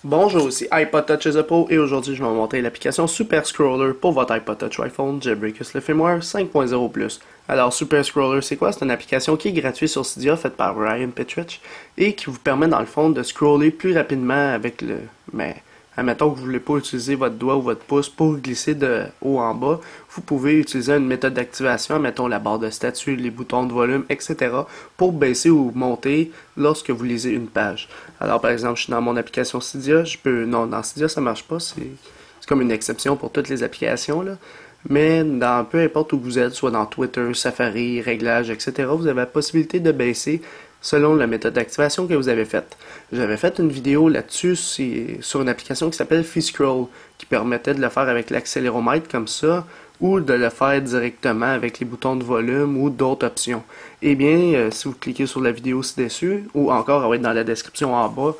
Bonjour, ici iPod Touch is a Pro et aujourd'hui je vais vous montrer l'application Super Scroller pour votre iPod Touch iPhone Jailbreakers le firmware 5.0+. Alors Super Scroller c'est quoi? C'est une application qui est gratuite sur Cydia faite par Ryan Petrich et qui vous permet dans le fond de scroller plus rapidement avec le... Mais admettons que vous ne voulez pas utiliser votre doigt ou votre pouce pour glisser de haut en bas, vous pouvez utiliser une méthode d'activation, mettons la barre de statut, les boutons de volume, etc. pour baisser ou monter lorsque vous lisez une page. Alors par exemple, je suis dans mon application Cydia, je peux... Non, dans Cydia ça marche pas, c'est comme une exception pour toutes les applications, là. Mais dans peu importe où vous êtes, soit dans Twitter, Safari, Réglages, etc., vous avez la possibilité de baisser selon la méthode d'activation que vous avez faite. J'avais fait une vidéo là-dessus sur une application qui s'appelle FeeScroll, qui permettait de le faire avec l'accéléromètre comme ça, ou de le faire directement avec les boutons de volume ou d'autres options. Eh bien, si vous cliquez sur la vidéo ci-dessus, ou encore elle va être dans la description en bas,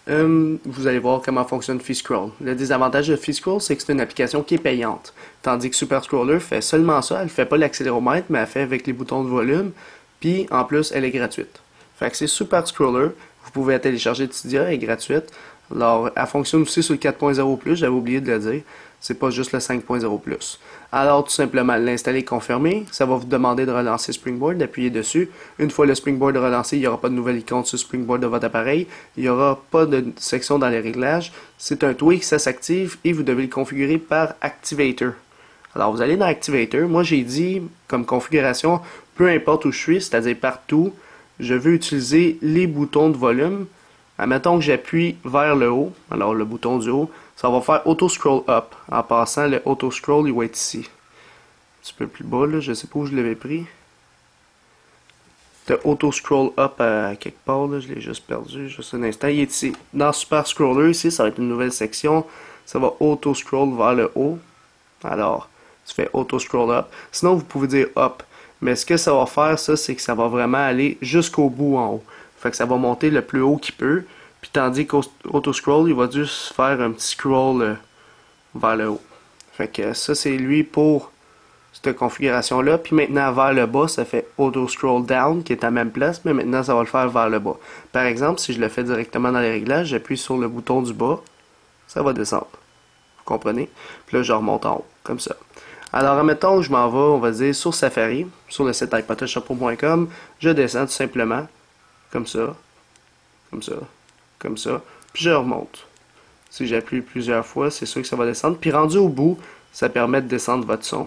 vous allez voir comment fonctionne FeeScroll. Le désavantage de FeeScroll, c'est que c'est une application qui est payante. Tandis que Super Scroller fait seulement ça, elle fait pas l'accéléromètre, mais elle fait avec les boutons de volume, puis en plus, elle est gratuite. Fait que c'est Super Scroller, vous pouvez la télécharger de Cydia, elle est gratuite. Alors, elle fonctionne aussi sur le 4.0+, j'avais oublié de le dire. C'est pas juste le 5.0+. Alors, tout simplement, l'installer confirmé. Ça va vous demander de relancer Springboard, d'appuyer dessus. Une fois le Springboard relancé, il n'y aura pas de nouvelle icône sur Springboard de votre appareil. Il n'y aura pas de section dans les réglages. C'est un tweak, ça s'active et vous devez le configurer par Activator. Alors, vous allez dans Activator. Moi, j'ai dit, comme configuration, peu importe où je suis, c'est-à-dire partout, je veux utiliser les boutons de volume. Admettons que j'appuie vers le haut, alors le bouton du haut, ça va faire Auto Scroll Up. En passant, le Auto Scroll, il va être ici. Un petit peu plus bas, là, je sais pas où je l'avais pris. Le Auto Scroll Up à quelque part, là, je l'ai juste perdu, juste un instant. Il est ici. Dans Super Scroller, ici, ça va être une nouvelle section. Ça va Auto Scroll vers le haut. Alors, tu fais Auto Scroll Up. Sinon, vous pouvez dire Up. Mais ce que ça va faire, ça, c'est que ça va vraiment aller jusqu'au bout en haut. Fait que ça va monter le plus haut qu'il peut. Puis tandis qu'Auto Scroll, il va juste faire un petit scroll vers le haut. Fait que ça, c'est lui pour cette configuration-là. Puis maintenant, vers le bas, ça fait Auto Scroll Down, qui est à la même place, mais maintenant, ça va le faire vers le bas. Par exemple, si je le fais directement dans les réglages, j'appuie sur le bouton du bas, ça va descendre. Vous comprenez? Puis là, je remonte en haut, comme ça. Alors, admettons que je m'en vais, on va dire, sur Safari, sur le site iPodTouchUsAPro.com, je descends tout simplement, comme ça, comme ça, comme ça, puis je remonte. Si j'appuie plusieurs fois, c'est sûr que ça va descendre. Puis rendu au bout, ça permet de descendre votre son.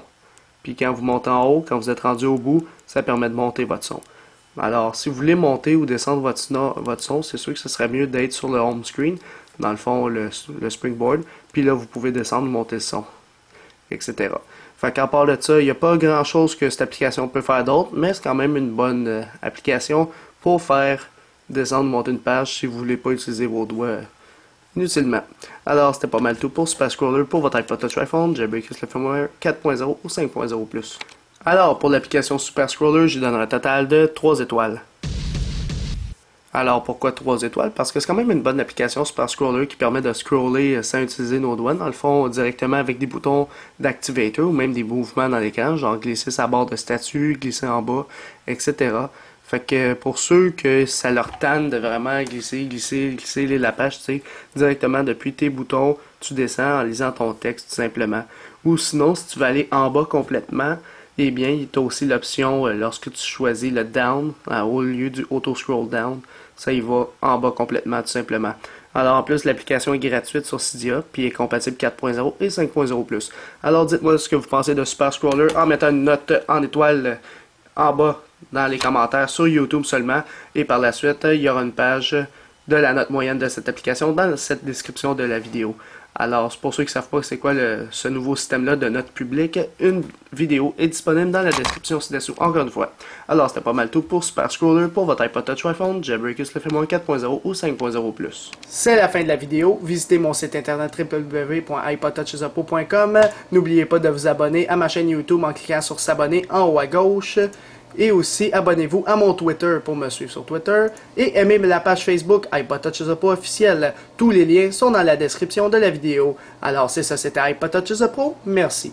Puis quand vous montez en haut, quand vous êtes rendu au bout, ça permet de monter votre son. Alors, si vous voulez monter ou descendre votre son, c'est sûr que ce serait mieux d'être sur le home screen, dans le fond, le Springboard. Puis là, vous pouvez descendre ou monter le son, etc. Fait qu'à part de ça, il n'y a pas grand chose que cette application peut faire d'autre, mais c'est quand même une bonne application pour faire descendre ou monter une page si vous voulez pas utiliser vos doigts inutilement. Alors, c'était pas mal tout pour Super Scroller pour votre iPod Touch iPhone, Jailbreakers le firmware 4.0 ou 5.0+. Alors, pour l'application Super Scroller, je lui donnerai un total de 3 étoiles. Alors, pourquoi 3 étoiles? Parce que c'est quand même une bonne application Super Scroller qui permet de scroller sans utiliser nos doigts, dans le fond, directement avec des boutons d'activator ou même des mouvements dans l'écran, genre glisser sa barre de statut, glisser en bas, etc. Fait que pour ceux que ça leur tente de vraiment glisser la page, tu sais, directement depuis tes boutons, tu descends en lisant ton texte tout simplement. Ou sinon, si tu veux aller en bas complètement, eh bien, il y a aussi l'option, lorsque tu choisis le down, au lieu du auto scroll down, ça y va en bas complètement tout simplement. Alors en plus, l'application est gratuite sur Cydia, puis est compatible 4.0 et 5.0+. Alors dites-moi ce que vous pensez de Super Scroller en mettant une note en étoile en bas dans les commentaires sur YouTube seulement. Et par la suite, il y aura une page de la note moyenne de cette application dans cette description de la vidéo. Alors, pour ceux qui ne savent pas c'est quoi ce nouveau système-là de notes publiques, une vidéo est disponible dans la description ci-dessous, encore une fois. Alors, c'était pas mal tout pour Super Scroller pour votre iPod Touch iPhone, Jailbreakers le firmware 4.0 ou 5.0+. C'est la fin de la vidéo. Visitez mon site internet www.ipodtouchesapro.com. N'oubliez pas de vous abonner à ma chaîne YouTube en cliquant sur s'abonner en haut à gauche. Et aussi, abonnez-vous à mon Twitter pour me suivre sur Twitter. Et aimez la page Facebook iPod Touch is a Pro officielle. Tous les liens sont dans la description de la vidéo. Alors c'est ça, c'était iPod Touch is a Pro. Merci.